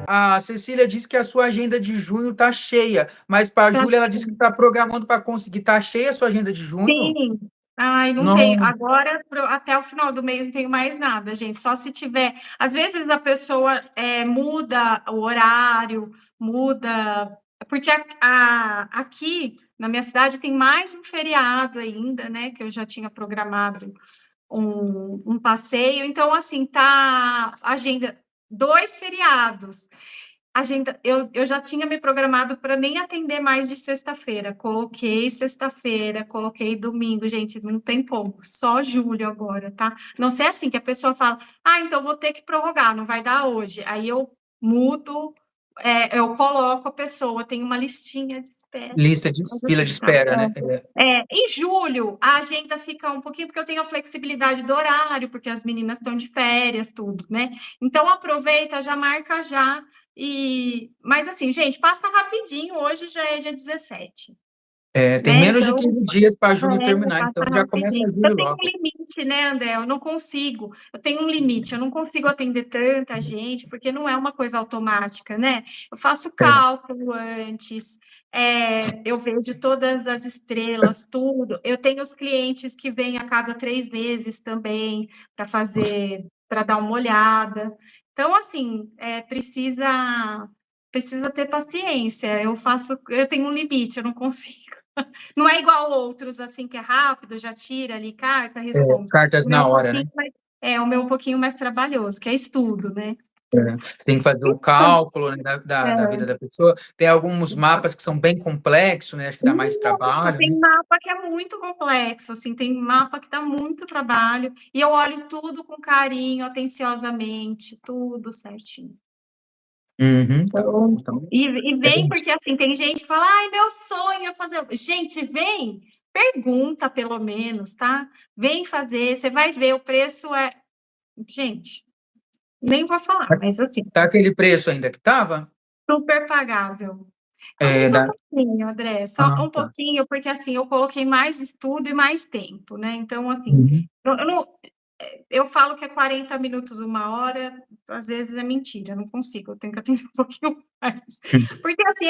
A Cecília disse que a sua agenda de junho está cheia, mas para a Tá, Júlia ela disse que está programando para conseguir. Está cheia a sua agenda de junho? sim. Ai, não tenho. Não. Agora, até o final do mês, não tenho mais nada, gente. Só se tiver. Às vezes a pessoa muda o horário, muda. Porque aqui na minha cidade tem mais um feriado ainda, né? Que eu já tinha programado um passeio. Então, assim, tá agenda 2 feriados. Agenda, eu já tinha me programado para nem atender mais de sexta-feira. Coloquei sexta-feira, coloquei domingo, gente, não tem como, só julho agora, tá? Não sei assim que a pessoa fala, então vou ter que prorrogar, não vai dar hoje. Aí eu mudo, eu coloco a pessoa, tem uma listinha de espera. Lista de Mas fila assim, de tá? espera, né? Em julho, a agenda fica um pouquinho, porque eu tenho a flexibilidade do horário, porque as meninas estão de férias, tudo, né? Então, aproveita, já marca já. Mas, assim, gente, passa rapidinho, hoje já é dia 17, Tem né? menos de Então, 15 dias para julho terminar, passa então já começa rapidinho. Eu julho tenho um logo. limite, né, André? Eu não consigo. Eu tenho um limite. Eu não consigo atender tanta gente, porque não é uma coisa automática, né? Eu faço É. cálculo antes, eu vejo todas as estrelas, tudo. Eu tenho os clientes que vêm a cada 3 meses também para fazer, para dar uma olhada. Então, assim, precisa ter paciência. Eu tenho um limite, eu não consigo. Não é igual outros, assim, que é rápido, já tira ali carta, responde. Cartas O meu na hora, né? o meu um pouquinho mais trabalhoso, que é estudo, né? Você tem que fazer o Então, cálculo, né, da é, vida da pessoa. Tem alguns mapas que são bem complexos, né? Acho que dá mais nossa, trabalho, né? tem mapa que é muito complexo, assim, tem mapa que dá muito trabalho, e eu olho tudo com carinho, atenciosamente, tudo certinho. Uhum, tá bom. Então, Então, e é vem isso. porque, assim, tem gente que fala, ai, meu sonho é fazer... Gente, vem, pergunta pelo menos, tá? Vem fazer, você vai ver, o preço é... Gente, nem vou falar, mas assim, Tá aquele preço ainda que estava? super pagável. É, Aumentou um da... pouquinho, André, só Ah, um tá. pouquinho, porque assim, eu coloquei mais estudo e mais tempo, né? Então, assim, Uhum. eu não, eu falo que é 40 minutos, 1 hora, às vezes é mentira, eu não consigo, eu tenho que atender um pouquinho mais. Porque, assim,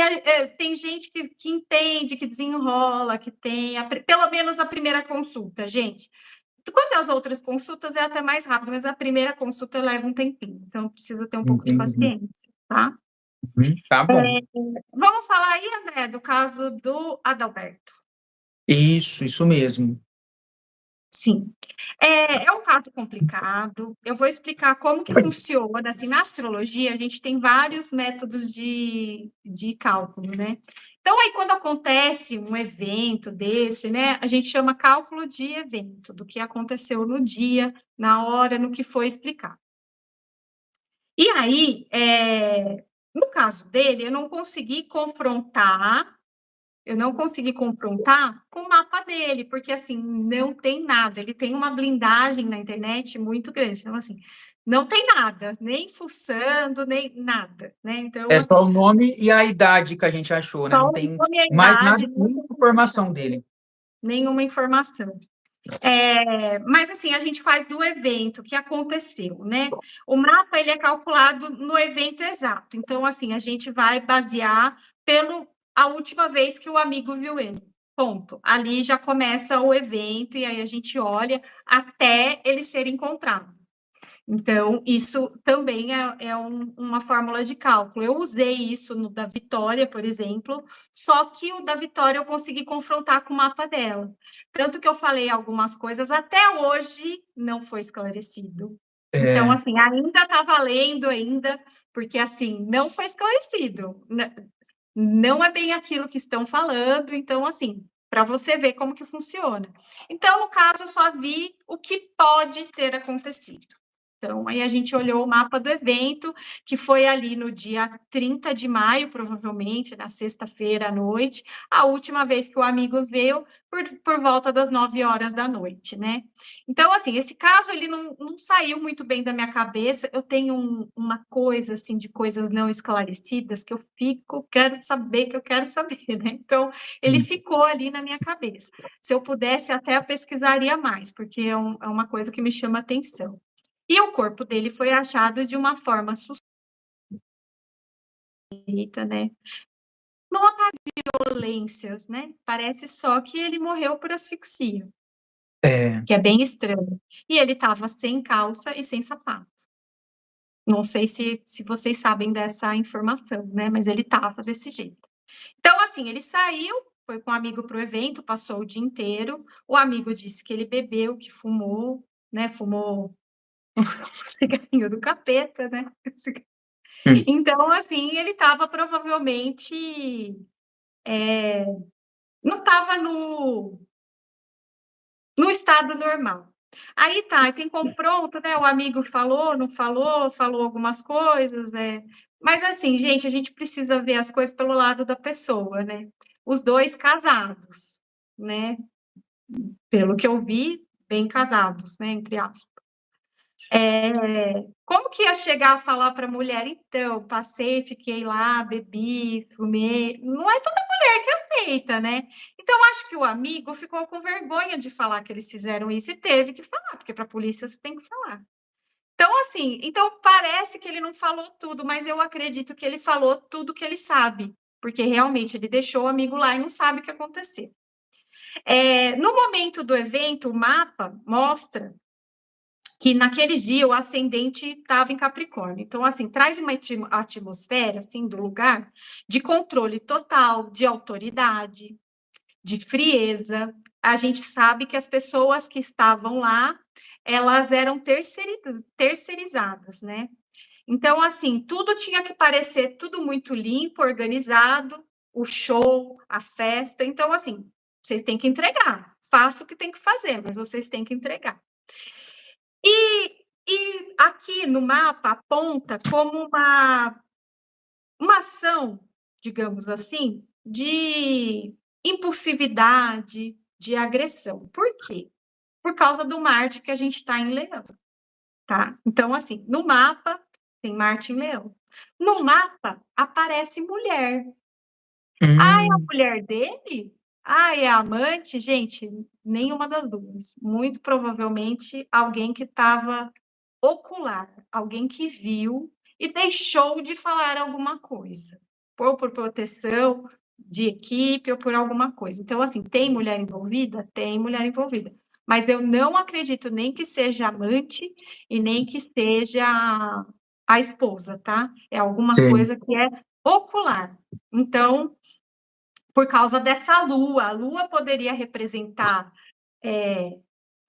tem gente que entende, que desenrola, que tem, pelo menos a primeira consulta, gente. Quanto às outras consultas, é até mais rápido, mas a primeira consulta leva um tempinho, então precisa ter um pouco de Entendi. paciência, tá? Tá bom. Vamos falar aí, André, do caso do Adalberto. Isso mesmo. Sim. É um caso complicado. Eu vou explicar como que funciona. Assim, na astrologia, a gente tem vários métodos de cálculo, né? Então, aí, quando acontece um evento desse, né, a gente chama cálculo de evento, do que aconteceu no dia, na hora, no que foi explicado. E aí, no caso dele, eu não consegui confrontar com o mapa dele, porque assim, não tem nada. Ele tem uma blindagem na internet muito grande. Então, assim, não tem nada, nem fuçando, nem nada, né? Então, É só assim, o nome e a idade que a gente achou, né? só Não o tem nome e a mais nada, idade, não nenhuma tem informação dele. nenhuma informação. Mas assim, a gente faz do evento que aconteceu, né? O mapa ele é calculado no evento exato. Então, assim, a gente vai basear pelo a última vez que o amigo viu ele. Ponto. Ali já começa o evento e aí a gente olha até ele ser encontrado. Então, isso também é uma fórmula de cálculo. Eu usei isso no da Vitória, por exemplo, só que o da Vitória eu consegui confrontar com o mapa dela. Tanto que eu falei algumas coisas, até hoje não foi esclarecido. Então, É, assim, ainda está valendo ainda, porque, assim, não foi esclarecido. Não é bem aquilo que estão falando, então, assim, para você ver como que funciona. Então, no caso, eu só vi o que pode ter acontecido. Então, aí a gente olhou o mapa do evento, que foi ali no dia 30 de maio, provavelmente, na sexta-feira à noite, a última vez que o amigo veio, por volta das 9 horas da noite, né? Então, assim, esse caso, ele não saiu muito bem da minha cabeça, eu tenho uma coisa, assim, de coisas não esclarecidas, que eu fico, quero saber, que eu quero saber, né? Então, ele ficou ali na minha cabeça. Se eu pudesse, até eu pesquisaria mais, porque é uma coisa que me chama atenção. E o corpo dele foi achado de uma forma suspeita, né? Não há violências, né? Parece só que ele morreu por asfixia, É, que é bem estranho. E ele estava sem calça e sem sapato. Não sei se vocês sabem dessa informação, né? Mas ele estava desse jeito. Então, assim, ele saiu, foi com um amigo para o evento, passou o dia inteiro. O amigo disse que ele bebeu, que fumou, né? Fumou um cigarrinho do capeta, né? hum, Então, assim, ele estava provavelmente. Não estava no estado normal. Aí tá, tem confronto, né? O amigo falou, não falou, falou algumas coisas, né? Mas assim, gente, a gente precisa ver as coisas pelo lado da pessoa, né? Os dois casados, né? Pelo que eu vi, bem casados, né? Entre aspas. Como que ia chegar a falar para a mulher, então, passei, fiquei lá, bebi, fumei? Não é toda mulher que aceita, né? Então, acho que o amigo ficou com vergonha de falar que eles fizeram isso e teve que falar, porque para a polícia você tem que falar. Então, assim, então parece que ele não falou tudo, mas eu acredito que ele falou tudo que ele sabe, porque realmente ele deixou o amigo lá e não sabe o que aconteceu. No momento do evento, o mapa mostra que naquele dia o ascendente estava em Capricórnio. Então, assim, traz uma atmosfera, assim, do lugar de controle total, de autoridade, de frieza. A gente sabe que as pessoas que estavam lá, elas eram terceirizadas, né? Então, assim, tudo tinha que parecer tudo muito limpo, organizado, o show, a festa. Então, assim, vocês têm que entregar. Faça o que tem que fazer, mas vocês têm que entregar. E aqui no mapa aponta como uma ação, digamos assim, de impulsividade, de agressão. Por quê? Por causa do Marte que a gente está em Leão, tá? Então, assim, no mapa tem Marte em Leão. No mapa aparece mulher. Ah, é a hum, mulher dele? Ah, é a amante? Gente, nenhuma das duas. Muito provavelmente alguém que estava ocular, alguém que viu e deixou de falar alguma coisa, ou por proteção de equipe ou por alguma coisa. Então, assim, tem mulher envolvida? Tem mulher envolvida. Mas eu não acredito nem que seja amante e nem que seja a esposa, tá? É alguma sim, coisa que é ocular. Então, por causa dessa lua, a lua poderia representar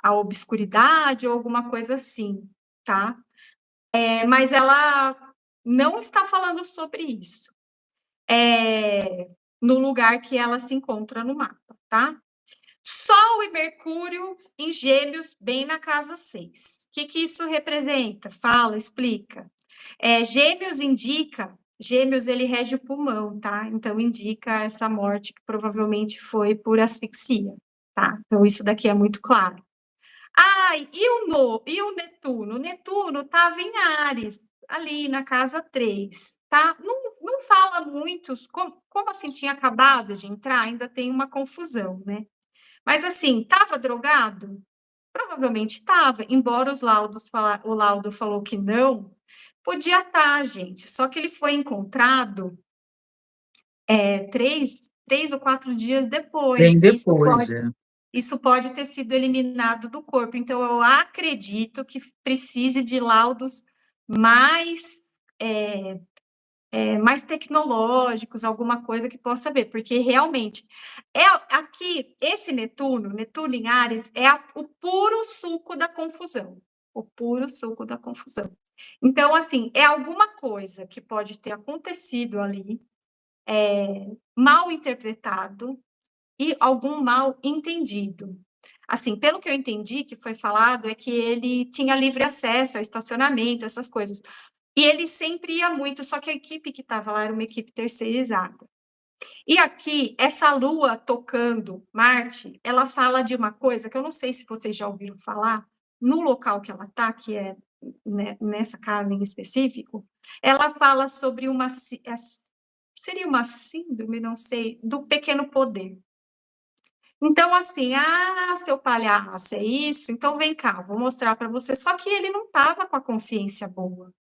a obscuridade ou alguma coisa assim, tá? Mas ela não está falando sobre isso no lugar que ela se encontra no mapa, tá? Sol e Mercúrio em Gêmeos, bem na casa 6. O que isso representa? Fala, explica. Gêmeos indica, Gêmeos ele rege o pulmão, tá? Então indica essa morte que provavelmente foi por asfixia, tá? Então isso daqui é muito claro. E o Netuno? O Netuno estava em Áries, ali na casa 3, tá? Não fala muitos, como assim tinha acabado de entrar, ainda tem uma confusão, né? Mas assim, estava drogado? Provavelmente estava, embora o laudo falou que não, podia estar, gente. Só que ele foi encontrado 3 ou 4 dias bem depois. depois. É. Isso pode ter sido eliminado do corpo. Então, eu acredito que precise de laudos mais, mais tecnológicos, alguma coisa que possa ver, porque realmente aqui, esse Netuno em Áries, o puro suco da confusão. O puro suco da confusão. Então, assim, é alguma coisa que pode ter acontecido ali, mal interpretado, e algum mal entendido. Assim, pelo que eu entendi que foi falado, é que ele tinha livre acesso a estacionamento, essas coisas. E ele sempre ia muito, só que a equipe que estava lá era uma equipe terceirizada. E aqui, essa lua tocando Marte, ela fala de uma coisa que eu não sei se vocês já ouviram falar, no local que ela está, que é nessa casa em específico, ela fala sobre seria uma síndrome, não sei, do pequeno poder. Então, assim, seu palhaço, é isso? Então vem cá, vou mostrar para você. Só que ele não estava com a consciência boa.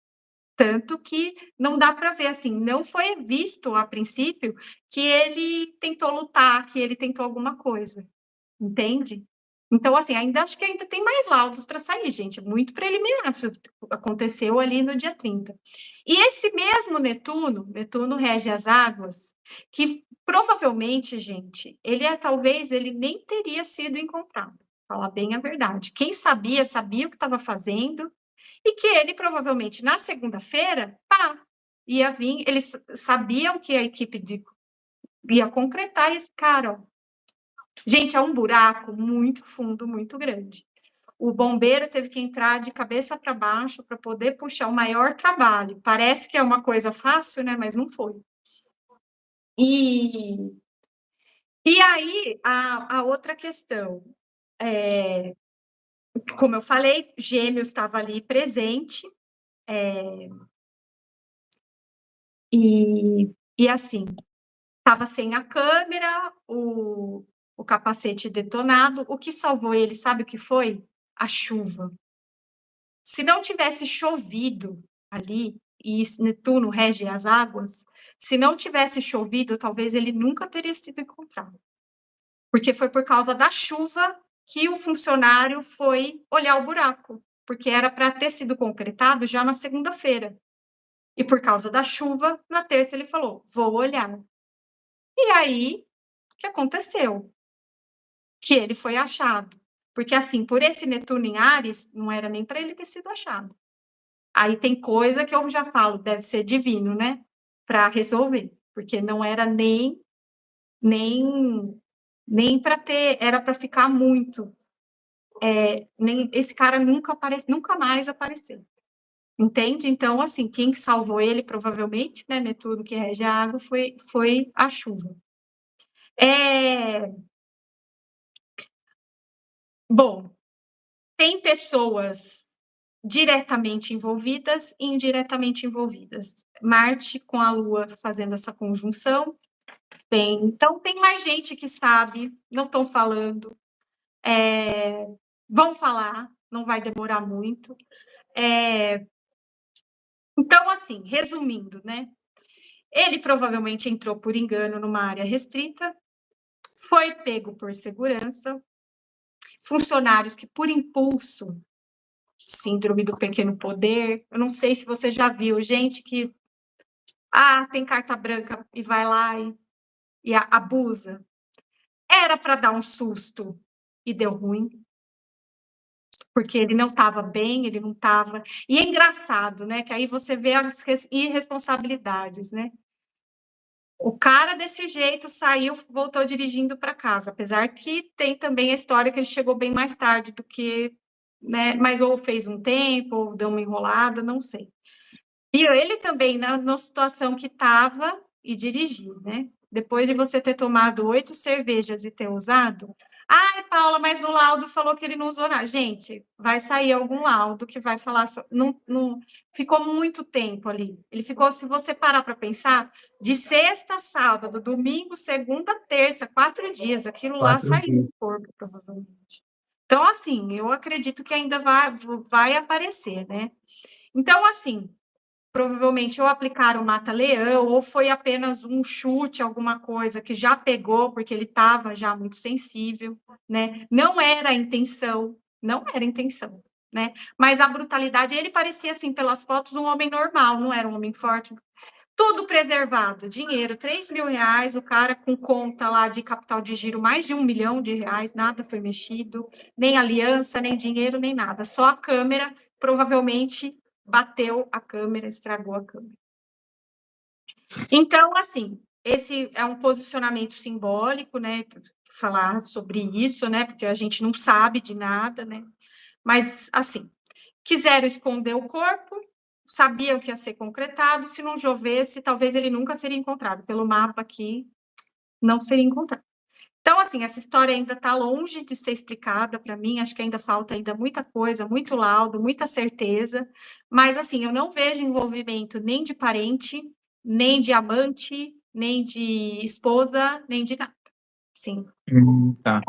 Tanto que não dá para ver, assim, não foi visto a princípio que ele tentou lutar, que ele tentou alguma coisa, entende? Então, assim, acho que ainda tem mais laudos para sair, gente, muito preliminar, aconteceu ali no dia 30. E esse mesmo Netuno rege as águas, que provavelmente, gente, talvez ele nem teria sido encontrado, falar bem a verdade. Quem sabia o que estava fazendo, e que ele provavelmente na segunda-feira, ia vir, eles sabiam que a equipe ia concretar esse cara, ó. Gente, é um buraco muito fundo, muito grande. O bombeiro teve que entrar de cabeça para baixo para poder puxar o maior trabalho. Parece que é uma coisa fácil, né? Mas não foi. E aí, a outra questão, como eu falei, Gêmeos estava ali presente, e assim, estava sem a câmera, o capacete detonado. O que salvou ele, sabe o que foi? A chuva. Se não tivesse chovido ali, e Netuno rege as águas, se não tivesse chovido, talvez ele nunca teria sido encontrado. Porque foi por causa da chuva que o funcionário foi olhar o buraco, porque era para ter sido concretado já na segunda-feira. E por causa da chuva, na terça ele falou: vou olhar. E aí, o que aconteceu? Que ele foi achado. Porque, assim, por esse Netuno em Áries, não era nem para ele ter sido achado. Aí tem coisa que eu já falo, deve ser divino, né? Para resolver. Porque não era nem para ter, era para ficar muito. Esse cara nunca mais apareceu. Entende? Então, assim, quem salvou ele, provavelmente, né, Netuno, que rege a água, foi a chuva. Bom, tem pessoas diretamente envolvidas e indiretamente envolvidas. Marte com a Lua fazendo essa conjunção. Então, tem mais gente que sabe, não estão falando. Vão falar, não vai demorar muito. Então, assim, resumindo, né? Ele provavelmente entrou por engano numa área restrita, foi pego por segurança, funcionários que, por impulso, síndrome do pequeno poder, eu não sei se você já viu, gente que tem carta branca e vai lá e abusa. Era para dar um susto e deu ruim, porque ele não estava bem, ele não estava. E é engraçado, né? Que aí você vê as irresponsabilidades, né? O cara desse jeito saiu, voltou dirigindo para casa, apesar que tem também a história que ele chegou bem mais tarde do que, né? Mas ou fez um tempo, ou deu uma enrolada, não sei. E ele também, na situação que estava, e dirigiu, né? Depois de você ter tomado 8 cervejas e ter usado. Ai, Paula, mas no laudo falou que ele não usou nada. Gente, vai sair algum laudo que vai falar. Não, ficou muito tempo ali. Ele ficou, se você parar para pensar, de sexta, sábado, domingo, segunda, terça, 4 dias. Aquilo lá saiu do corpo, provavelmente. Então, assim, eu acredito que ainda vai aparecer, né? Então, assim, provavelmente ou aplicaram mata-leão, ou foi apenas um chute, alguma coisa que já pegou, porque ele estava já muito sensível, né? Não era a intenção, né? Mas a brutalidade, ele parecia, assim, pelas fotos, um homem normal, não era um homem forte. Tudo preservado, dinheiro, R$3.000, o cara com conta lá de capital de giro, mais de R$1 milhão, nada foi mexido, nem aliança, nem dinheiro, nem nada, só a câmera, provavelmente bateu a câmera, estragou a câmera. Então, assim, esse é um posicionamento simbólico, né? Falar sobre isso, né? Porque a gente não sabe de nada, né? Mas, assim, quiseram esconder o corpo, sabiam que ia ser concretado, se não chovesse, talvez ele nunca seria encontrado. Pelo mapa aqui, não seria encontrado. Então, assim, essa história ainda está longe de ser explicada para mim, acho que ainda falta muita coisa, muito laudo, muita certeza, mas, assim, eu não vejo envolvimento nem de parente, nem de amante, nem de esposa, nem de nada. Sim. Tá.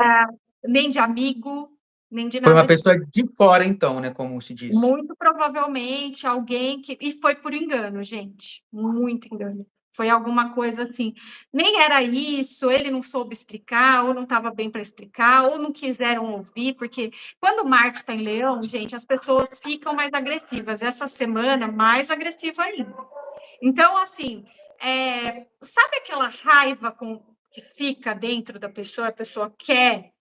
Nem de amigo, nem de Foi uma nada pessoa disso. de fora então, né, como se diz. Muito provavelmente alguém que e foi por engano, gente, muito engano. Foi alguma coisa assim, nem era isso, ele não soube explicar, ou não estava bem para explicar, ou não quiseram ouvir, porque quando Marte está em Leão, gente, as pessoas ficam mais agressivas. Essa semana, mais agressiva ainda. Então, assim, sabe aquela raiva que fica dentro da pessoa, a pessoa quer,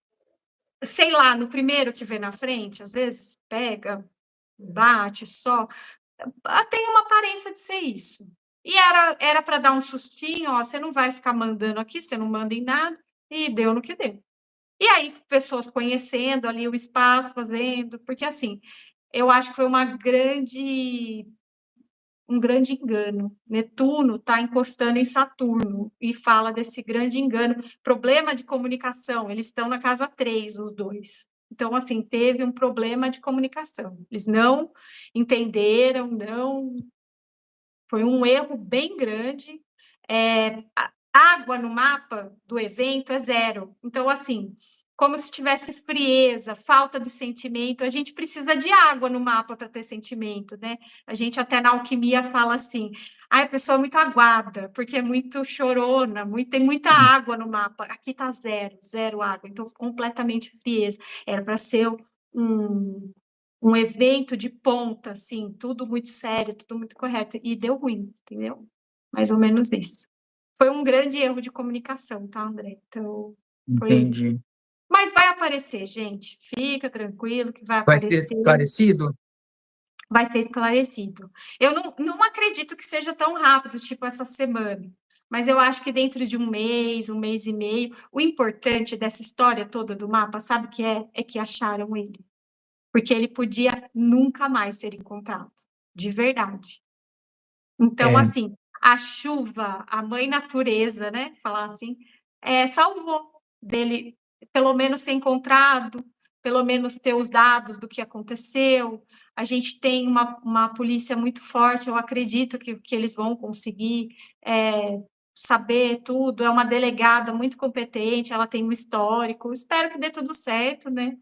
sei lá, no primeiro que vê na frente, às vezes pega, bate só, tem uma aparência de ser isso. E era para dar um sustinho, ó, você não vai ficar mandando aqui, você não manda em nada, e deu no que deu. E aí, pessoas conhecendo ali o espaço, fazendo, porque assim, eu acho que foi um grande engano. Netuno está encostando em Saturno e fala desse grande engano. Problema de comunicação, eles estão na casa 3, os dois. Então, assim, teve um problema de comunicação. Eles não entenderam, não. Foi um erro bem grande. A água no mapa do evento é 0. Então, assim, como se tivesse frieza, falta de sentimento. A gente precisa de água no mapa para ter sentimento, né? A gente até na alquimia fala assim: a pessoa é muito aguada, porque é muito chorona, tem muita água no mapa. Aqui está 0, 0 água, então completamente frieza. Era para ser um, um evento de ponta, assim, tudo muito sério, tudo muito correto, e deu ruim, entendeu? Mais ou menos isso. Foi um grande erro de comunicação, tá, André? Então, foi. Entendi. Mas vai aparecer, gente. Fica tranquilo que vai Vai ser aparecer, esclarecido? vai ser esclarecido. Eu não acredito que seja tão rápido, tipo essa semana. Mas eu acho que dentro de um mês e meio, o importante dessa história toda do mapa, sabe o que é? É que acharam ele. Porque ele podia nunca mais ser encontrado, de verdade. Então, É, assim, a chuva, a mãe natureza, né, falar assim, salvou dele pelo menos ser encontrado, pelo menos ter os dados do que aconteceu. A gente tem uma polícia muito forte, eu acredito que eles vão conseguir saber tudo. É uma delegada muito competente, ela tem um histórico. Espero que dê tudo certo, né?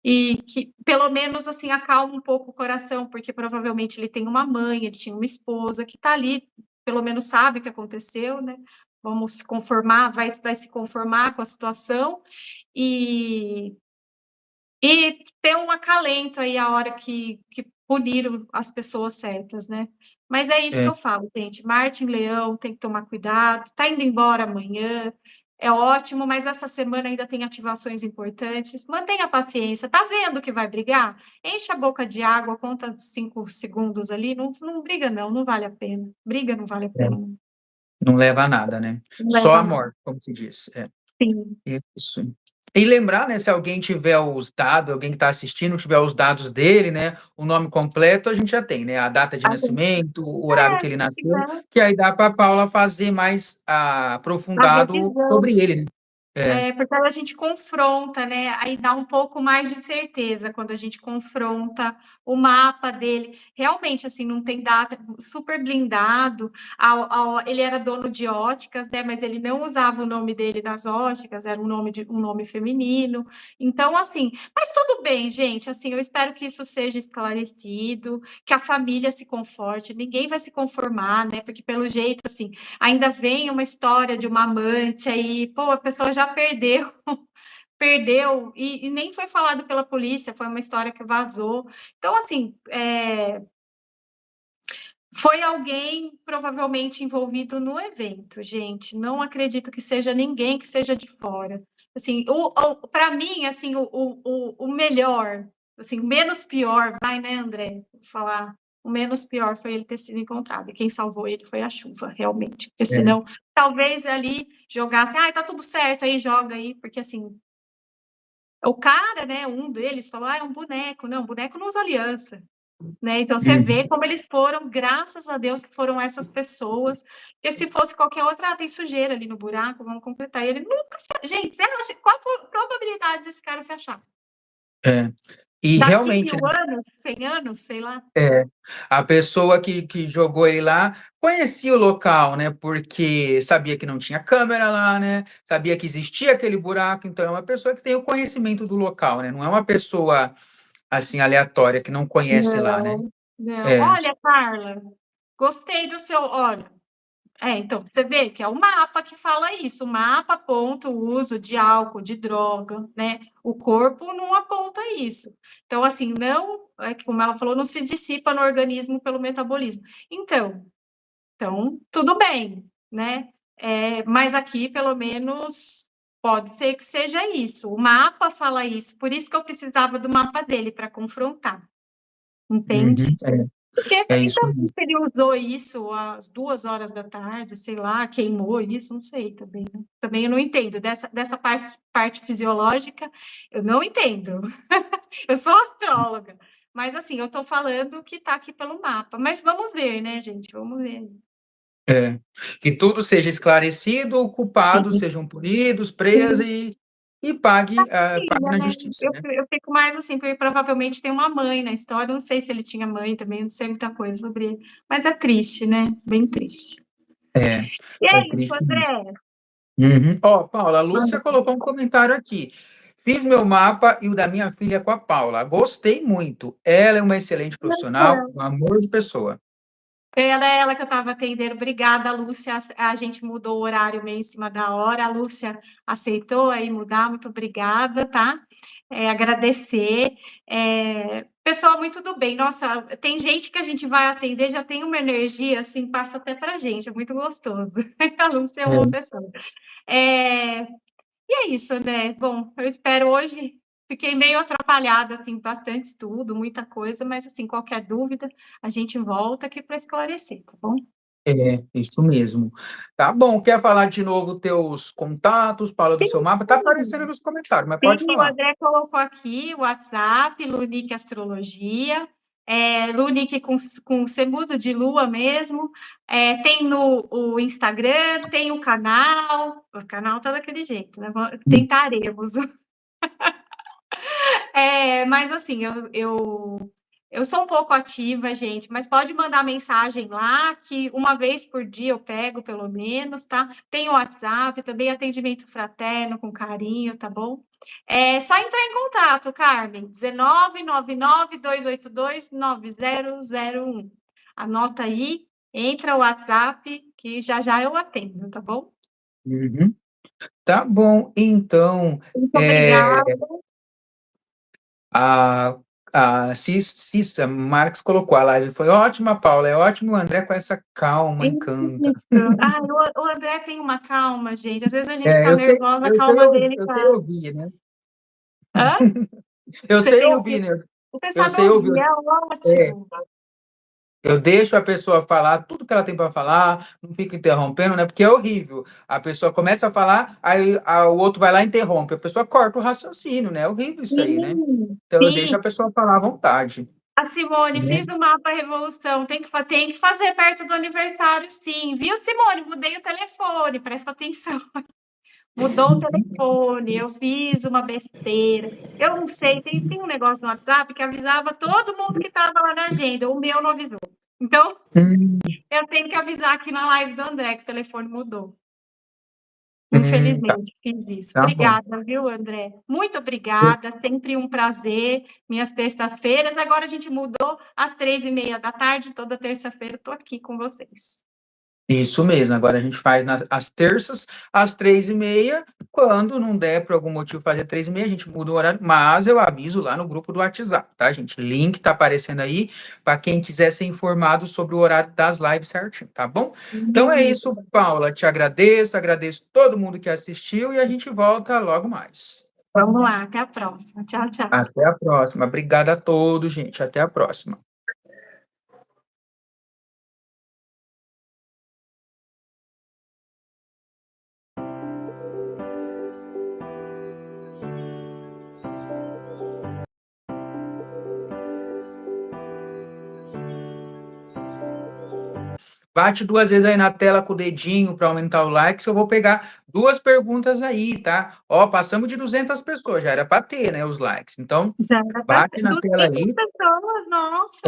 E que pelo menos assim acalma um pouco o coração, porque provavelmente ele tem uma mãe, ele tinha uma esposa que está ali, pelo menos sabe o que aconteceu, né? Vamos se conformar, vai se conformar com a situação e, e ter um acalento aí a hora que puniram as pessoas certas, né? Mas é isso que é. eu falo, gente. Marte em Leão tem que tomar cuidado, tá indo embora amanhã. É ótimo, mas essa semana ainda tem ativações importantes. Mantenha paciência. Tá vendo que vai brigar? Enche a boca de água, conta 5 segundos ali. Não briga, não, não vale a pena. Briga não vale a É. pena, não. Não leva a nada, né. Não Só leva a a nada. morte, como se diz. É, Sim. isso. E lembrar, né, se alguém tiver os dados, alguém que está assistindo tiver os dados dele, né, o nome completo a gente já tem, né, a data de A gente, nascimento, o horário que ele se nasceu, quiser, que aí dá para a Paula fazer mais a aprofundado revisão. sobre ele, né. É, Porque aí a gente confronta, né? Aí dá um pouco mais de certeza quando a gente confronta o mapa dele. Realmente, assim, não tem data, super blindado. Ele era dono de óticas, né? Mas ele não usava o nome dele nas óticas, era um nome feminino. Então, assim, mas tudo bem, gente. Assim, eu espero que isso seja esclarecido, que a família se conforte, ninguém vai se conformar, né? Porque pelo jeito, assim, ainda vem uma história de uma amante aí, pô, a pessoa já perdeu, perdeu, e nem foi falado pela polícia, foi uma história que vazou. Então, assim, foi alguém provavelmente envolvido no evento, gente. Não acredito que seja ninguém que seja de fora. Assim, para mim, assim, o melhor, assim, o menos pior, vai, né, André? Vou falar. O menos pior foi ele ter sido encontrado. E quem salvou ele foi a chuva, realmente. Porque é, senão, talvez ali jogasse, tá tudo certo, aí joga aí, porque assim, o cara, né, um deles falou, é um boneco. Não, boneco não usa aliança. Né? Então você uhum, vê como eles foram, graças a Deus que foram essas pessoas, porque se fosse qualquer outra, tem sujeira ali no buraco, vamos completar. E ele nunca se... Gente, você acha, qual a probabilidade desse cara se achar? é. E Daqui realmente, 1000 né, anos, 100 anos, sei lá. a pessoa que jogou ele lá conhecia o local, né? Porque sabia que não tinha câmera lá, né? Sabia que existia aquele buraco, então é uma pessoa que tem o conhecimento do local, né? Não é uma pessoa assim aleatória que não conhece lá, né? Não, não. É. Olha, Carla, gostei do seu. Olha, então, você vê que é o mapa que fala isso. O mapa aponta o uso de álcool, de droga, né? O corpo não aponta isso. Então, assim, não, como ela falou, não se dissipa no organismo pelo metabolismo. Então, tudo bem, né? Mas aqui, pelo menos, pode ser que seja isso. O mapa fala isso. Por isso que eu precisava do mapa dele para confrontar, entende? Uhum, Porque é e isso também mesmo. se ele usou isso às 2 horas da tarde, sei lá, queimou isso, não sei também, né? Também eu não entendo. Dessa parte fisiológica, eu não entendo. Eu sou astróloga. Mas assim, eu estou falando que está aqui pelo mapa. Mas vamos ver, né, gente? Vamos ver. É. Que tudo seja esclarecido, culpados Sim, sejam punidos, presos sim. e pague, pague Filha, na né? justiça, Eu, né? eu fico mais assim, porque provavelmente tem uma mãe na história. Eu não sei se ele tinha mãe também, não sei muita coisa sobre ele. Mas é triste, né? Bem triste. É, E é é isso, triste mesmo. André. Uhum. Ó, Paula, a Lúcia Manda. colocou um comentário aqui. Fiz meu mapa e o da minha filha com a Paula. Gostei muito. Ela é uma excelente profissional, um amor de pessoa. Ela que eu estava atendendo. Obrigada, Lúcia. A gente mudou o horário meio em cima da hora. A Lúcia aceitou aí mudar. Muito obrigada, tá? Agradecer. Pessoal, muito do bem. Nossa, tem gente que a gente vai atender, já tem uma energia, assim, passa até pra gente. É muito gostoso. A Lúcia é uma É. pessoa. É, E é isso, né? Bom, eu espero hoje. Fiquei meio atrapalhada, assim, bastante estudo, muita coisa, mas, assim, qualquer dúvida, a gente volta aqui para esclarecer, tá bom? É, isso mesmo. Tá bom, quer falar de novo teus contatos, Paula, do seu mapa? Tá aparecendo Sim, nos comentários, mas pode sim, o falar. André colocou aqui o WhatsApp, Lunique Astrologia, Lunique com semudo de lua mesmo, tem no o Instagram, tem o canal tá daquele jeito, né? Tentaremos. Mas assim, eu sou um pouco ativa, gente, mas pode mandar mensagem lá, que uma vez por dia eu pego, pelo menos, tá? Tem o WhatsApp, também atendimento fraterno, com carinho, tá bom? É só entrar em contato, Carmen, 1999-282-9001. Anota aí, entra o WhatsApp, que já já eu atendo, tá bom? Uhum. Tá bom, então, Muito é, obrigada. a, Cissa Marques colocou a live, foi ótima, Paula, é ótimo, o André com essa calma encanta. Isso. O André tem uma calma, gente. Às vezes a gente tá Eu sei, nervosa, a calma dele eu sei tá. ouvir, né? Hã? Eu Você sei tem ouvir, ouvido? né? Você Eu sabe sei ouvir, ouvir. é É, ótimo. eu deixo a pessoa falar tudo que ela tem para falar, não fico interrompendo, né? Porque é horrível. A pessoa começa a falar, aí o outro vai lá e interrompe. A pessoa corta o raciocínio, né? É horrível isso aí, né? Sim, Então eu deixo sim. a pessoa falar à vontade, A Simone, né? fiz o mapa Revolução. Tem que fazer perto do aniversário, sim. Viu, Simone? Mudei o telefone, presta atenção. Mudou o telefone, eu fiz uma besteira. Eu não sei, tem um negócio no WhatsApp que avisava todo mundo que estava lá na agenda. O meu não avisou. Então, Hum, eu tenho que avisar aqui na live do André que o telefone mudou. tá, Infelizmente, fiz isso. tá bom. Obrigada, viu, André? Muito obrigada, sempre um prazer. Minhas terças-feiras, agora a gente mudou às 3h30 da tarde, toda terça-feira estou aqui com vocês. Isso mesmo. Agora a gente faz às terças, às 3h30. Quando não der por algum motivo fazer 3h30, a gente muda o horário, mas eu aviso lá no grupo do WhatsApp, tá, gente? Link tá aparecendo aí para quem quiser ser informado sobre o horário das lives certinho, tá bom? Então é isso, Paula. Te agradeço, agradeço todo mundo que assistiu e a gente volta logo mais. Vamos lá, até a próxima. Tchau, tchau. Até a próxima. Obrigada a todos, gente. Até a próxima. Bate 2 vezes aí na tela com o dedinho para aumentar o like, que eu vou pegar 2 perguntas aí, tá? Ó, passamos de 200 pessoas, já era para ter, né, os likes. Então, Já era pra bate na tela 200 aí. pessoas, nossa!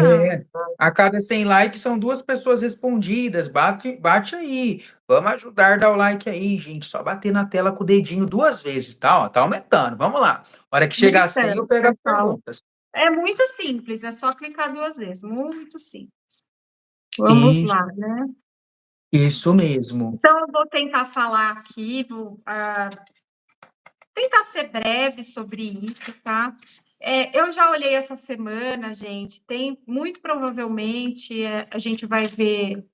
A cada 100 likes são 2 pessoas respondidas. Bate aí. Vamos ajudar, dá o like aí, gente. Só bater na tela com o dedinho 2 vezes, tá? Ó, tá aumentando. Vamos lá. Hora que chegar a 100, eu Digitando, pego as pessoal. perguntas. É muito simples, é só clicar 2 vezes, muito simples. Vamos Isso, lá, né. isso mesmo. Então eu vou tentar falar aqui, vou, tentar ser breve sobre isso, tá. Eu já olhei essa semana, gente, tem muito provavelmente, a gente vai ver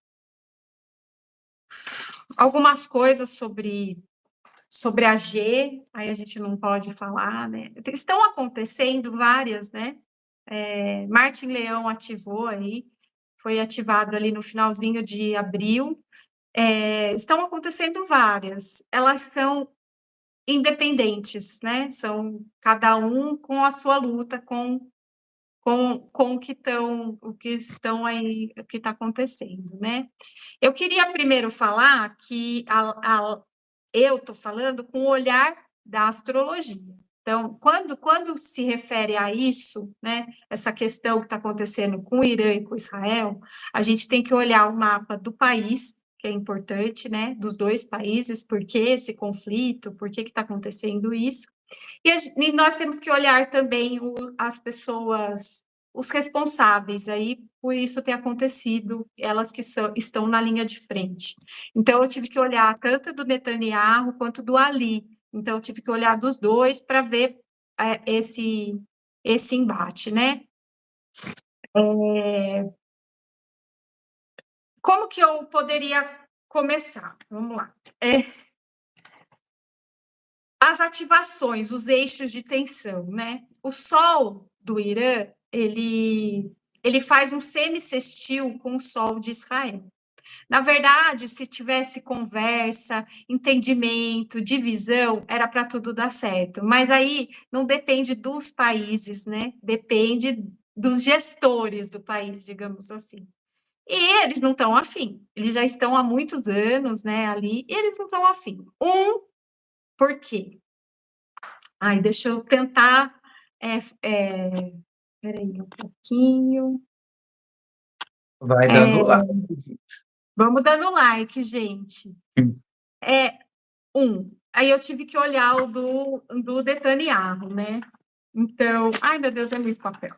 algumas coisas sobre a G, aí a gente não pode falar, né. Estão acontecendo várias, né. Martin Leão ativou aí, foi ativado ali no finalzinho de abril. Estão acontecendo várias, elas são independentes, né? São cada um com a sua luta, com o que estão aí, o que está acontecendo, né? Eu queria primeiro falar que eu estou falando com o olhar da astrologia. Então, quando se refere a isso, né, essa questão que está acontecendo com o Irã e com Israel, a gente tem que olhar o mapa do país, que é importante, né, dos 2 países, por que esse conflito, por que está acontecendo isso, e nós temos que olhar também as pessoas, os responsáveis aí por isso ter acontecido, elas que estão na linha de frente. Então, eu tive que olhar tanto do Netanyahu quanto do Ali. Então, eu tive que olhar dos 2 para ver esse embate, né? Como que eu poderia começar? Vamos lá. As ativações, os eixos de tensão, né? O Sol do Irã, ele faz um semissextil com o Sol de Israel. Na verdade, se tivesse conversa, entendimento, divisão, era para tudo dar certo. Mas aí não depende dos países, né? Depende dos gestores do país, digamos assim. E eles não estão afim. Eles já estão há muitos anos, né, ali, e eles não estão afim. Por quê? Ai, deixa eu tentar. Espera aí um pouquinho. Vai dando like, gente. Vamos dando like, gente. Aí eu tive que olhar o do Netanyahu, né? Então, ai meu Deus, é muito papel.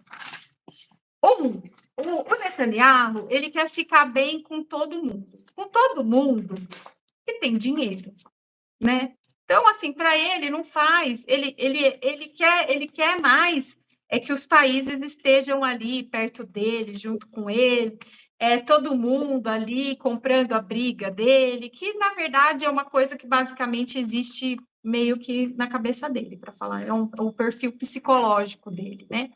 O Netanyahu, ele quer ficar bem com todo mundo que tem dinheiro, né? Então, assim, para ele não faz, ele quer mais que os países estejam ali perto dele, junto com ele, todo mundo ali comprando a briga dele, que na verdade é uma coisa que basicamente existe meio que na cabeça dele, para falar, é o perfil psicológico dele, né?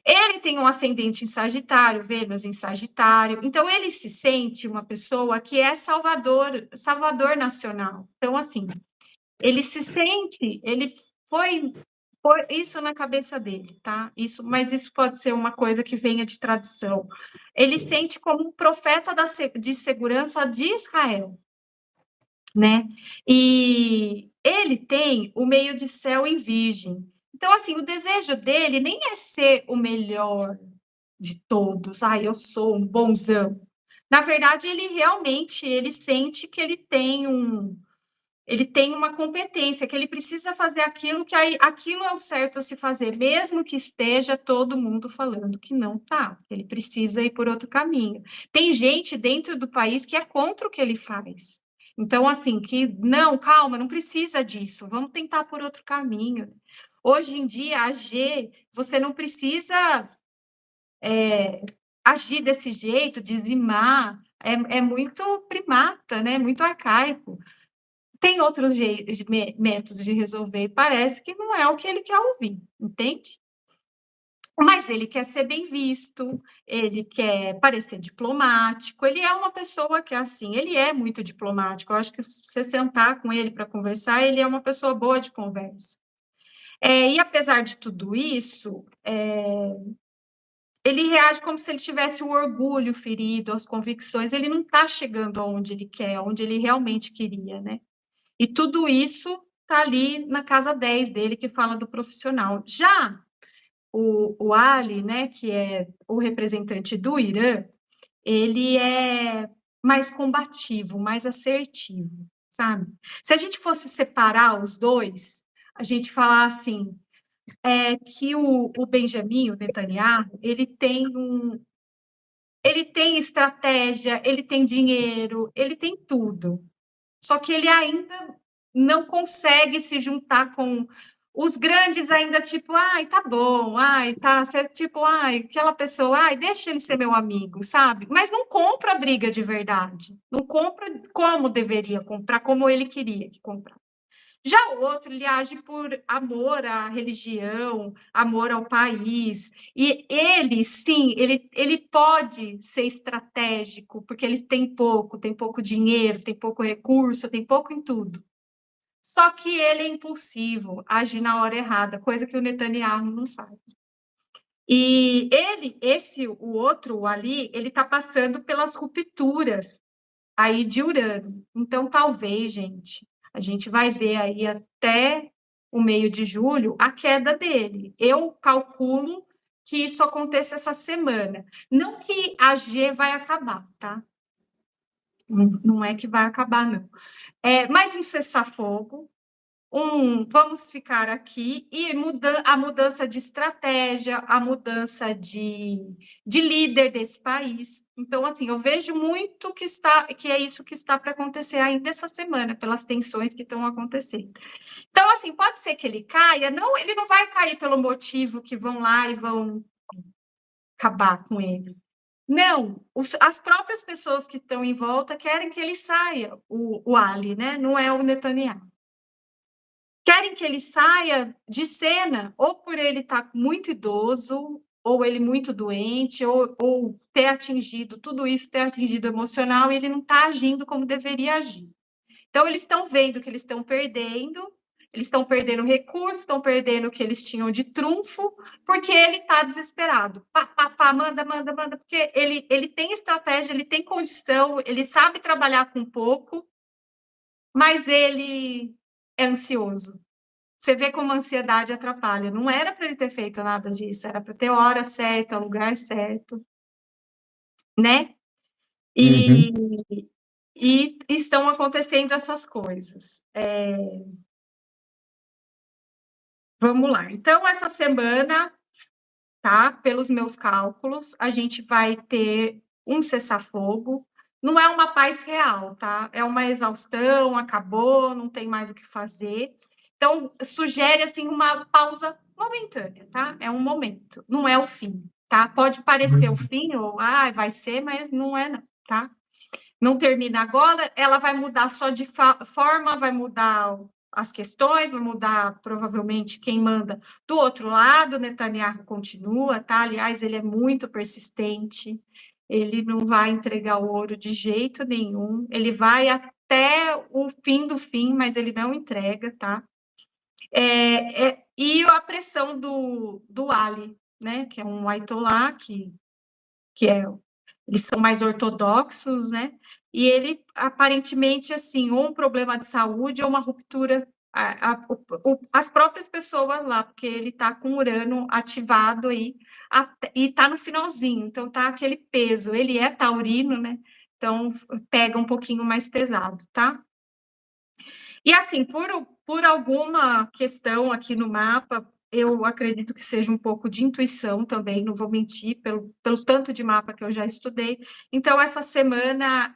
Ele tem um ascendente em Sagitário, Vênus em Sagitário, então ele se sente uma pessoa que é salvador nacional. Então, assim, ele se sente, ele foi isso na cabeça dele, tá? Mas isso pode ser uma coisa que venha de tradição. Ele sente como um profeta de segurança de Israel, né? E ele tem o meio de céu em Virgem. Então, assim, o desejo dele nem é ser o melhor de todos. Eu sou um bonzão. Na verdade, ele sente que ele tem uma competência, que ele precisa fazer aquilo aquilo é o certo a se fazer, mesmo que esteja todo mundo falando que não tá, ele precisa ir por outro caminho. Tem gente dentro do país que é contra o que ele faz. Então, assim, que não, calma, não precisa disso, vamos tentar por outro caminho. Hoje em dia, você não precisa agir desse jeito, dizimar, é muito primata, né? Muito arcaico. Tem outros métodos de resolver e parece que não é o que ele quer ouvir, entende? Mas ele quer ser bem visto, ele quer parecer diplomático, ele é uma pessoa que, assim, ele é muito diplomático, eu acho que se você sentar com ele para conversar, ele é uma pessoa boa de conversa. E apesar de tudo isso, ele reage como se ele tivesse o orgulho ferido, as convicções, ele não está chegando aonde ele quer, onde ele realmente queria, né? E tudo isso está ali na casa 10 dele, que fala do profissional. Já o Ali, né, que é o representante do Irã, ele é mais combativo, mais assertivo, sabe? Se a gente fosse separar os dois, a gente falar assim, que o Benjamin, o Netanyahu, ele tem estratégia, ele tem dinheiro, ele tem tudo. Só que ele ainda não consegue se juntar com os grandes ainda, tipo, ai, tá bom, ai, tá, tipo, ai, aquela pessoa, ai, deixa ele ser meu amigo, sabe? Mas não compra a briga de verdade. Não compra como deveria comprar, como ele queria que comprasse. Já o outro, ele age por amor à religião, amor ao país. E ele, sim, ele pode ser estratégico, porque ele tem pouco dinheiro, tem pouco recurso, tem pouco em tudo. Só que ele é impulsivo, age na hora errada, coisa que o Netanyahu não faz. E o outro ali, ele está passando pelas rupturas aí de Urano. Então, talvez, gente, a gente vai ver aí até o meio de julho a queda dele. Eu calculo que isso aconteça essa semana. Não que a G vai acabar, tá? Não é que vai acabar, não. É mais um cessar-fogo, vamos ficar aqui, e a mudança de estratégia, a mudança de líder desse país. Então, assim, eu vejo muito que é isso que está para acontecer ainda essa semana, pelas tensões que estão acontecendo. Então, assim, pode ser que ele caia, não, ele não vai cair pelo motivo que vão lá e vão acabar com ele. Não, as próprias pessoas que estão em volta querem que ele saia, o Ali, né? Não é o Netanyahu. Querem que ele saia de cena, ou por ele estar muito idoso, ou ele muito doente, ou ter atingido, tudo isso ter atingido emocional, e ele não está agindo como deveria agir. Então, eles estão vendo que eles estão perdendo recursos, estão perdendo o que eles tinham de trunfo, porque ele está desesperado. Pá, pá, pá, manda, manda, manda, porque ele tem estratégia, ele tem condição, ele sabe trabalhar com pouco, mas ele é ansioso. Você vê como a ansiedade atrapalha. Não era para ele ter feito nada disso, era para ter hora certa, lugar certo, né? Uhum. E, e estão acontecendo essas coisas. Vamos lá. Então, essa semana, tá? Pelos meus cálculos, a gente vai ter um cessar-fogo. Não é uma paz real, tá? É uma exaustão, acabou, não tem mais o que fazer. Então, sugere, assim, uma pausa momentânea, tá? É um momento, não é o fim, tá? Pode parecer o fim, ou, vai ser, mas não é, não, tá? Não termina agora, ela vai mudar só de forma, vai mudar as questões, vai mudar provavelmente quem manda do outro lado. Netanyahu continua, tá? Aliás, ele é muito persistente, ele não vai entregar o ouro de jeito nenhum, ele vai até o fim do fim, mas ele não entrega, tá? E a pressão do Ali, né? Que é um Ayatollah, que eles são mais ortodoxos, né? E ele, aparentemente, assim, ou um problema de saúde ou uma ruptura, as próprias pessoas lá, porque ele está com Urano ativado aí, e está no finalzinho, então tá aquele peso. Ele é taurino, né? Então pega um pouquinho mais pesado, tá? E assim, por alguma questão aqui no mapa, eu acredito que seja um pouco de intuição também, não vou mentir, pelo tanto de mapa que eu já estudei. Então, essa semana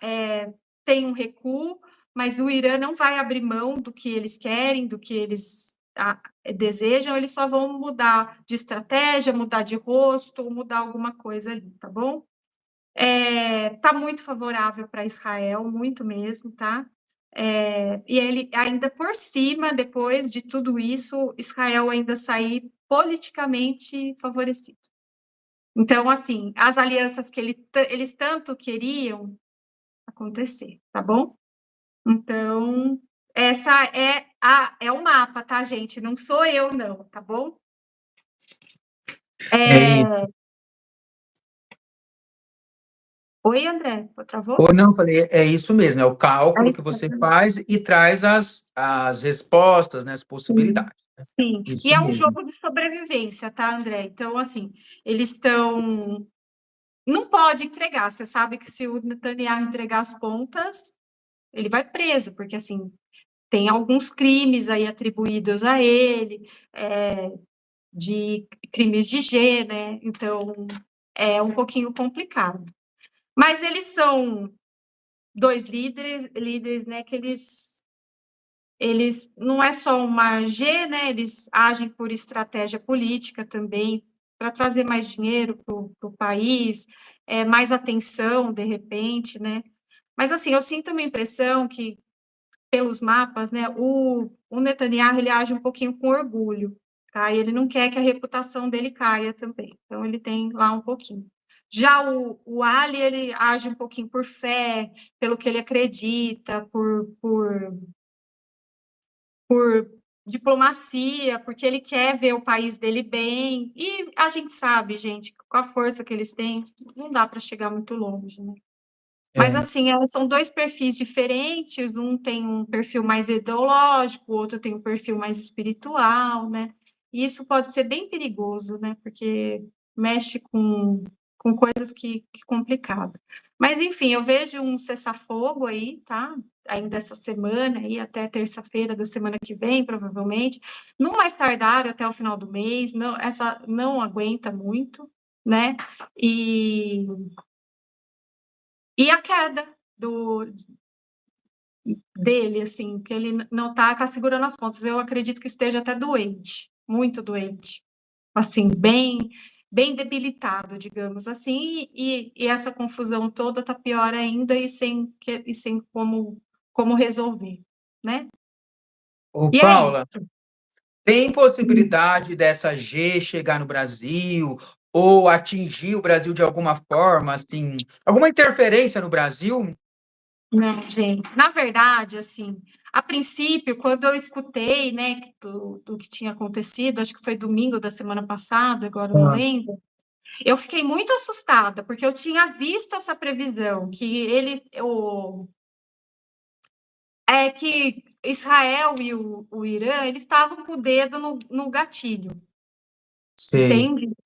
tem um recuo, mas o Irã não vai abrir mão do que eles querem, do que eles desejam, eles só vão mudar de estratégia, mudar de rosto, mudar alguma coisa ali, tá bom? Tá muito favorável para Israel, muito mesmo, tá? E ele ainda por cima, depois de tudo isso, Israel ainda sair politicamente favorecido. Então, assim, as alianças que eles tanto queriam acontecer, tá bom? Então, essa é o mapa, tá, gente? Não sou eu, não, tá bom? É isso. Oi, André, travou? Ou não, falei, é isso mesmo, é o É cálculo que isso você mesmo. faz e traz as respostas, né, as Sim, possibilidades. sim. E Isso é um mesmo. jogo de sobrevivência, tá, André? Então, assim, eles estão. Não pode entregar. Você sabe que se o Netanyahu entregar as pontas, ele vai preso, porque, assim, tem alguns crimes aí atribuídos a ele, de crimes de G, né? Então, é um pouquinho complicado. Mas eles são dois líderes, né, que eles não é só uma G, né? Eles agem por estratégia política também, para trazer mais dinheiro para o país, mais atenção, de repente, né? Mas, assim, eu sinto uma impressão que, pelos mapas, né, o Netanyahu, ele age um pouquinho com orgulho, tá? E ele não quer que a reputação dele caia também. Então, ele tem lá um pouquinho. Já o Ali, ele age um pouquinho por fé, pelo que ele acredita, por diplomacia, porque ele quer ver o país dele bem. E a gente sabe, gente, com a força que eles têm, não dá para chegar muito longe, né? Mas, É. assim, são dois perfis diferentes, um tem um perfil mais ideológico, o outro tem um perfil mais espiritual, né? E isso pode ser bem perigoso, né? Porque mexe com coisas que complicado. Mas, enfim, eu vejo um cessar-fogo aí, tá? Ainda essa semana, aí até terça-feira da semana que vem, provavelmente. Não mais tardar até o final do mês, não, essa não aguenta muito, né? E a queda dele, assim, que ele não tá segurando as pontas. Eu acredito que esteja até doente, muito doente, assim, bem debilitado, digamos assim, e essa confusão toda tá pior ainda e sem como resolver, né? Ô, E é isso. Paula, tem possibilidade dessa G chegar no Brasil ou atingir o Brasil de alguma forma, assim, alguma interferência no Brasil? Não, gente, na verdade, assim, a princípio, quando eu escutei, né, do que tinha acontecido, acho que foi domingo da semana passada, agora eu não Ah, lembro. Eu fiquei muito assustada, porque eu tinha visto essa previsão, que Israel e o Irã, eles estavam com o dedo no gatilho, sei. entende?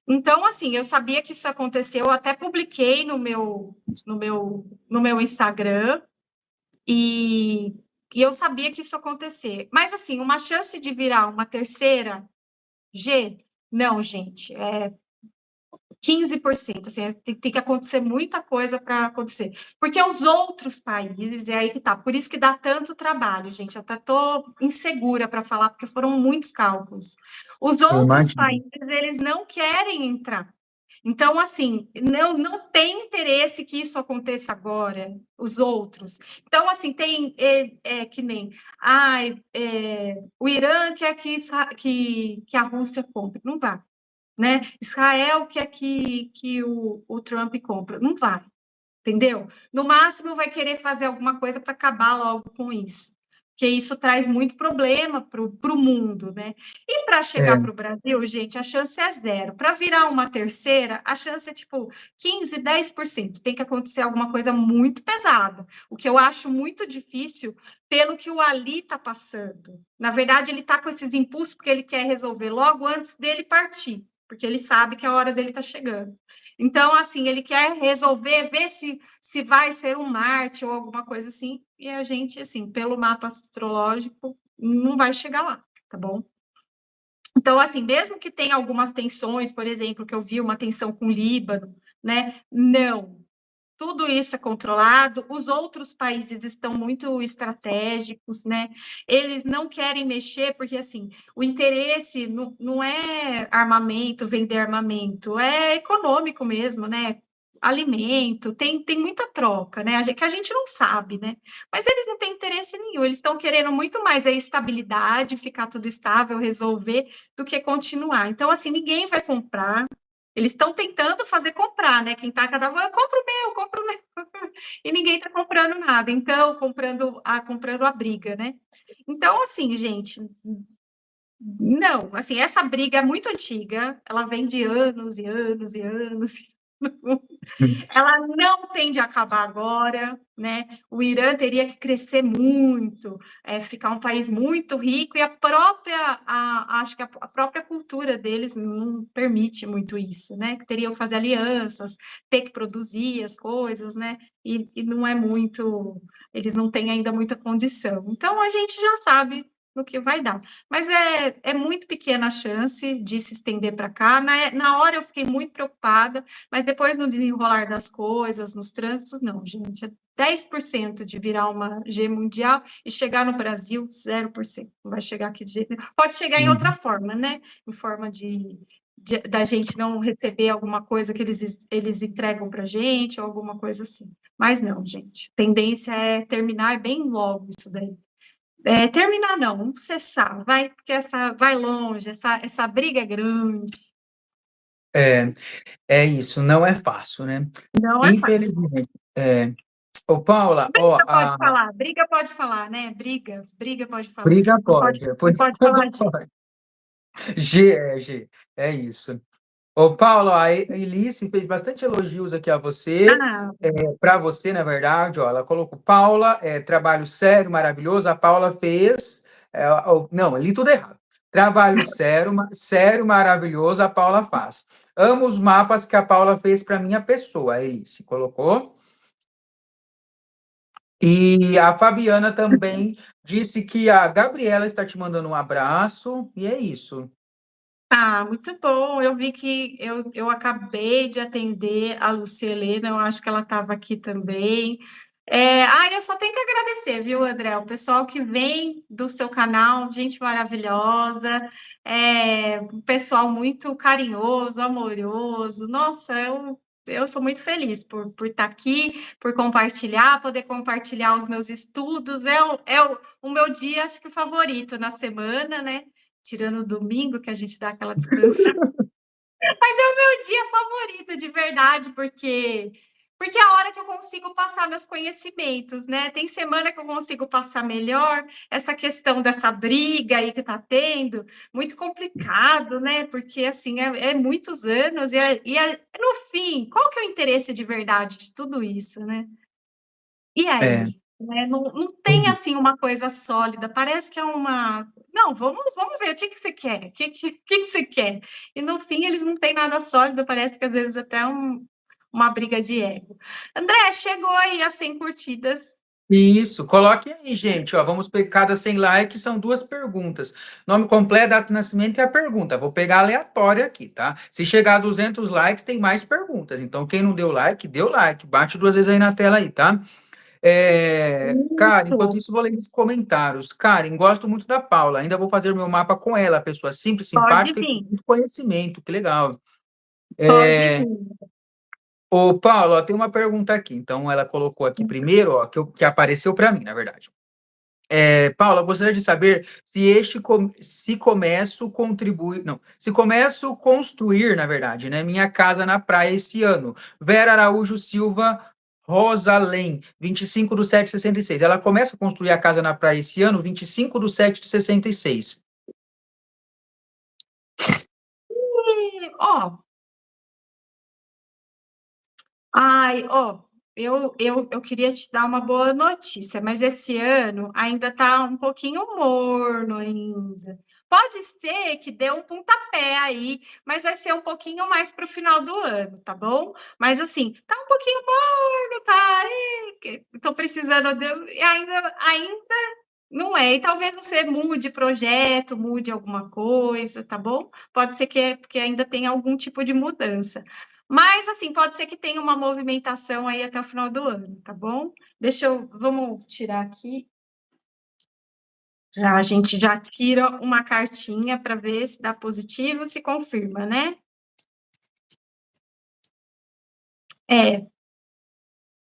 Então, assim, eu sabia que isso aconteceu, eu até publiquei no meu Instagram, e, e eu sabia que isso ia acontecer. Mas, assim, uma chance de virar uma terceira G, não, gente, 15%, assim, tem que acontecer muita coisa para acontecer. Porque os outros países, é aí que tá, por isso que dá tanto trabalho, gente. Eu até estou insegura para falar, porque foram muitos cálculos. Os Eu outros imagino. países, eles não querem entrar. Então, assim, não tem interesse que isso aconteça agora, os outros. Então, assim, tem que nem o Irã quer que a Rússia compre. Não vai, né? Israel quer que o Trump compra. Não vai, entendeu? No máximo vai querer fazer alguma coisa para acabar logo com isso. Porque isso traz muito problema para o mundo, né? E para chegar É, para o Brasil, gente, a chance é zero. Para virar uma terceira, a chance é tipo 15, 10%. Tem que acontecer alguma coisa muito pesada. O que eu acho muito difícil pelo que o Ali está passando. Na verdade, ele está com esses impulsos porque ele quer resolver logo antes dele partir, porque ele sabe que a hora dele está chegando. Então, assim, ele quer resolver, ver se vai ser um Marte ou alguma coisa assim, e a gente, assim, pelo mapa astrológico, não vai chegar lá, tá bom? Então, assim, mesmo que tenha algumas tensões, por exemplo, que eu vi uma tensão com o Líbano, né? Não, tudo isso é controlado, os outros países estão muito estratégicos, né? Eles não querem mexer, porque assim, o interesse não é armamento, vender armamento, é econômico mesmo, né? Alimento, tem muita troca, né? Que a gente não sabe, né? Mas eles não têm interesse nenhum, eles estão querendo muito mais a estabilidade, ficar tudo estável, resolver, do que continuar. Então, assim, ninguém vai comprar. Eles estão tentando fazer comprar, né? Quem está cada vez, eu compro o meu, e ninguém está comprando nada. Então, comprando a briga, né? Então, assim, gente, não, assim, essa briga é muito antiga, ela vem de anos e anos e anos. Ela não tende a acabar agora, né? O Irã teria que crescer muito, ficar um país muito rico, e acho que a própria cultura deles não permite muito isso, né? Que teriam que fazer alianças, ter que produzir as coisas, né? E não é muito, eles não têm ainda muita condição. Então a gente já sabe no que vai dar. Mas é muito pequena a chance de se estender para cá. Na hora eu fiquei muito preocupada, mas depois, no desenrolar das coisas, nos trânsitos, não, gente. É 10% de virar uma G mundial e chegar no Brasil, 0%. Não vai chegar aqui de jeito nenhum. Pode chegar em outra Uhum. forma, né? Em forma da gente não receber alguma coisa que eles entregam para a gente, ou alguma coisa assim. Mas não, gente. Tendência é terminar bem logo isso daí. Terminar não, vamos cessar, vai, porque vai longe, essa briga é grande, É, é isso, não é fácil, né? não é fácil. Infelizmente. Ô, Paula, ó, Briga pode falar, né? Briga pode falar. briga Não pode, pode, por não pode enquanto falar de. pode. G, é isso. Ô, Paulo, a Elice fez bastante elogios aqui a você, Ah, para você, na verdade, ó, ela colocou Paula, trabalho sério, maravilhoso, a Paula fez, não, eu li tudo errado. Trabalho sério, sério, maravilhoso, a Paula faz. Amo os mapas que a Paula fez para minha pessoa, a Elice colocou. E a Fabiana também disse que a Gabriela está te mandando um abraço, e é isso. muito bom. Eu vi que eu acabei de atender a Lucia Helena, eu acho que ela estava aqui também. Eu só tenho que agradecer, viu, André? O pessoal que vem do seu canal, gente maravilhosa, um pessoal muito carinhoso, amoroso. Nossa, eu sou muito feliz por estar aqui, por compartilhar, poder compartilhar os meus estudos. O meu dia, acho que favorito na semana, né? Tirando o domingo, que a gente dá aquela descansa. Mas é o meu dia favorito, de verdade, porque é a hora que eu consigo passar meus conhecimentos, né? Tem semana que eu consigo passar melhor. Essa questão dessa briga aí que tá tendo, muito complicado, né? Porque, assim, é muitos anos no fim, qual que é o interesse de verdade de tudo isso, né? E É, aí? Né? Não tem, assim, uma coisa sólida. Parece que é uma... Não, vamos ver, o que que você quer? O que que você quer? E, no fim, eles não têm nada sólido. Parece que, às vezes, até uma briga de ego. André, chegou aí a 100 curtidas. isso, coloque aí, gente. Ó, vamos pegar cada 100 likes, são duas perguntas. Nome completo, data de nascimento e a pergunta. Vou pegar aleatório aqui, tá? Se chegar a 200 likes, tem mais perguntas. Então, quem não deu like, deu like. Bate duas vezes aí na tela aí, tá? Cara, enquanto Isso, isso, vou ler os comentários. Karen, gosto muito da Paula. Ainda vou fazer o meu mapa com ela. Pessoa simples, pode simpática e com vir, muito conhecimento. Que legal. pode vir. Ô, Paulo, ó, tem uma pergunta aqui. Então, ela colocou aqui primeiro, ó, que apareceu para mim, na verdade. Paula, gostaria de saber se começo contribuir, não, se começo a construir, na verdade, né, minha casa na praia esse ano. Vera Araújo Silva Rosalém, 25/7/66. Ela começa a construir a casa na praia esse ano, 25/7/66. Ó, ó, eu queria te dar uma boa notícia, mas esse ano ainda está um pouquinho morno ainda. Pode ser que dê um pontapé aí, mas vai ser um pouquinho mais para o final do ano, tá bom? Mas assim, tá um pouquinho morno, tá? Estou precisando e ainda não é. E talvez você mude projeto, mude alguma coisa, tá bom? Pode ser que ainda tenha algum tipo de mudança. Mas, assim, pode ser que tenha uma movimentação aí até o final do ano, tá bom? Vamos tirar aqui. A gente já tira uma cartinha para ver se dá positivo, se confirma, né? É,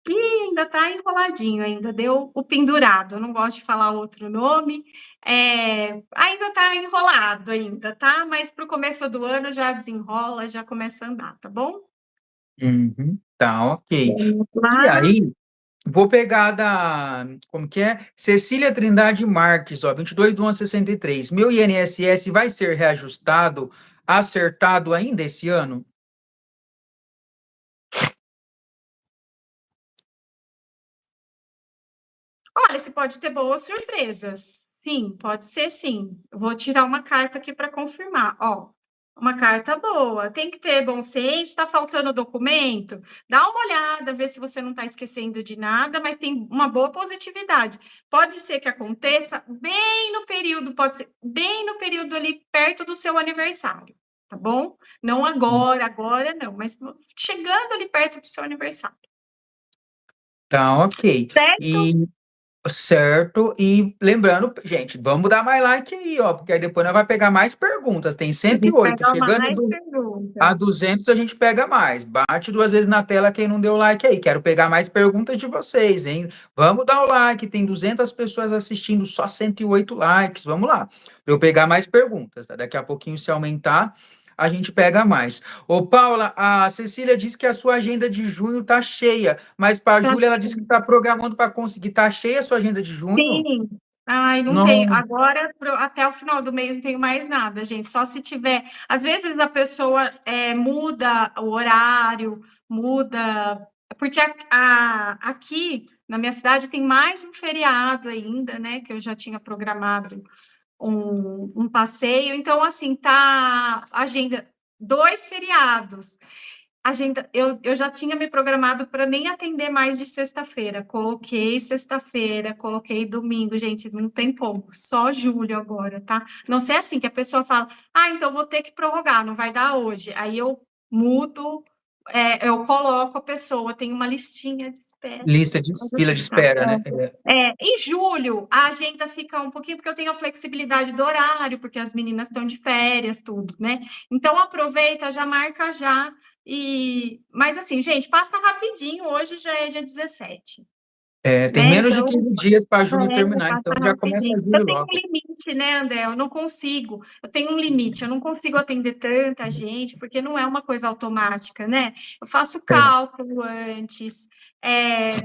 ainda está enroladinho, ainda deu o pendurado. Eu não gosto de falar outro nome. Ainda está enrolado ainda, tá? Mas para o começo do ano já desenrola, já começa a andar, tá bom? Uhum, tá, ok. Vamos E lá. aí, vou pegar como que é? Cecília Trindade Marques, ó, 22/11/63. Meu INSS vai ser reajustado, acertado ainda esse ano? Olha, você pode ter boas surpresas. Sim, pode ser sim. Eu vou tirar uma carta aqui para confirmar. Ó, uma carta boa. Tem que ter bom senso. Está faltando documento? Dá uma olhada, vê se você não está esquecendo de nada, mas tem uma boa positividade. Pode ser que aconteça bem no período, pode ser bem no período ali perto do seu aniversário, tá bom? Não agora, agora não, mas chegando ali perto do seu aniversário. Tá, ok. Certo? E certo, e lembrando, gente, vamos dar mais like aí, ó, porque aí depois nós vai pegar mais perguntas. Tem A cento e gente vai oito dar chegando mais a perguntas. 200 a gente pega mais. Bate 2 vezes na tela quem não deu like aí. Quero pegar mais perguntas de vocês, hein? Vamos dar o like. Tem 200 pessoas assistindo, só 108 likes. Vamos lá. Pra eu pegar mais perguntas, tá? Daqui a pouquinho, se aumentar, a gente pega mais. Ô, Paula, a Cecília disse que a sua agenda de junho tá cheia, mas para a Tá. Júlia ela disse que tá programando para conseguir. Tá cheia a sua agenda de junho? Sim. Ai, não tenho. Não. Agora, até o final do mês, não tenho mais nada, gente. Só se tiver. Às vezes a pessoa muda o horário, muda. Porque aqui na minha cidade tem mais um feriado ainda, né? Que eu já tinha programado um passeio. Então, assim, tá agenda 2 feriados. Agenda, eu já tinha me programado para nem atender mais de sexta-feira. Coloquei sexta-feira, coloquei domingo, gente, não tem como, só julho agora, tá? Não sei assim que a pessoa fala, então vou ter que prorrogar, não vai dar hoje. Aí eu mudo, eu coloco a pessoa, tem uma listinha de espera. Lista de Mas fila de assim, tá? espera, né? Em julho, a agenda fica um pouquinho, porque eu tenho a flexibilidade do horário, porque as meninas estão de férias, tudo, né? Então, aproveita, já marca já. Mas assim, gente, passa rapidinho, hoje já é dia 17, Tem né? menos de Então, 15 dias para julho terminar, passa então já começa rapidinho. julho Eu tenho um logo. limite, né, André? Eu não consigo, eu tenho um limite, eu não consigo atender tanta gente, porque não é uma coisa automática, né? Eu faço É. cálculo antes,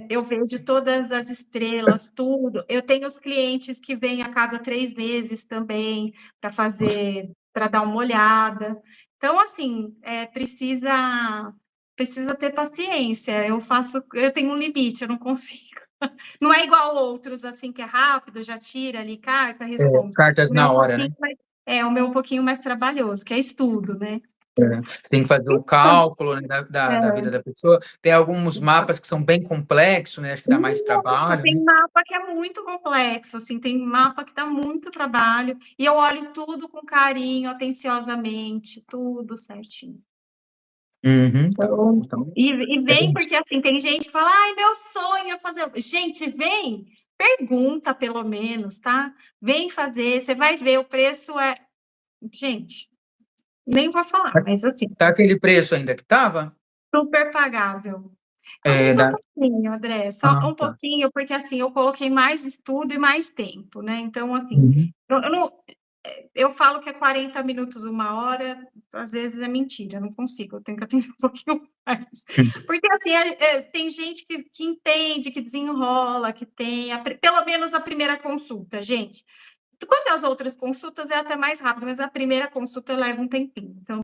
eu vejo todas as estrelas, tudo. Eu tenho os clientes que vêm a cada 3 meses também para fazer, para dar uma olhada. Então, assim, precisa ter paciência. Eu tenho um limite, eu não consigo. Não é igual outros, assim, que é rápido, já tira ali carta, responde. Cartas O meu na hora, né? o meu um pouquinho mais trabalhoso, que é estudo, né? Tem que fazer o cálculo, né, da vida da pessoa. Tem alguns É. mapas que são bem complexos, né? Acho que dá mais Nossa, trabalho, né? tem mapa que é muito complexo, assim, tem mapa que dá muito trabalho, e eu olho tudo com carinho, atenciosamente, tudo certinho. Uhum, tá bom. Então, Então, e é vem, isso. porque assim, tem gente que fala, ai, meu sonho é fazer. Gente, vem, pergunta pelo menos, tá? Vem fazer, você vai ver, o preço é. Gente, nem vou falar, Tá, mas assim, tá aquele preço ainda que tava? super pagável. É, Aumenta um da... pouquinho, André, só Ah, um tá. pouquinho, porque assim, eu coloquei mais estudo e mais tempo, né? Então, assim, Uhum. eu não, eu falo que é 40 minutos, 1 hora, às vezes é mentira, eu não consigo, eu tenho que atender um pouquinho mais. Porque, assim, tem gente que entende, que desenrola, que tem, pelo menos a primeira consulta, gente. Quanto às outras consultas, é até mais rápido, mas a primeira consulta leva um tempinho. Então,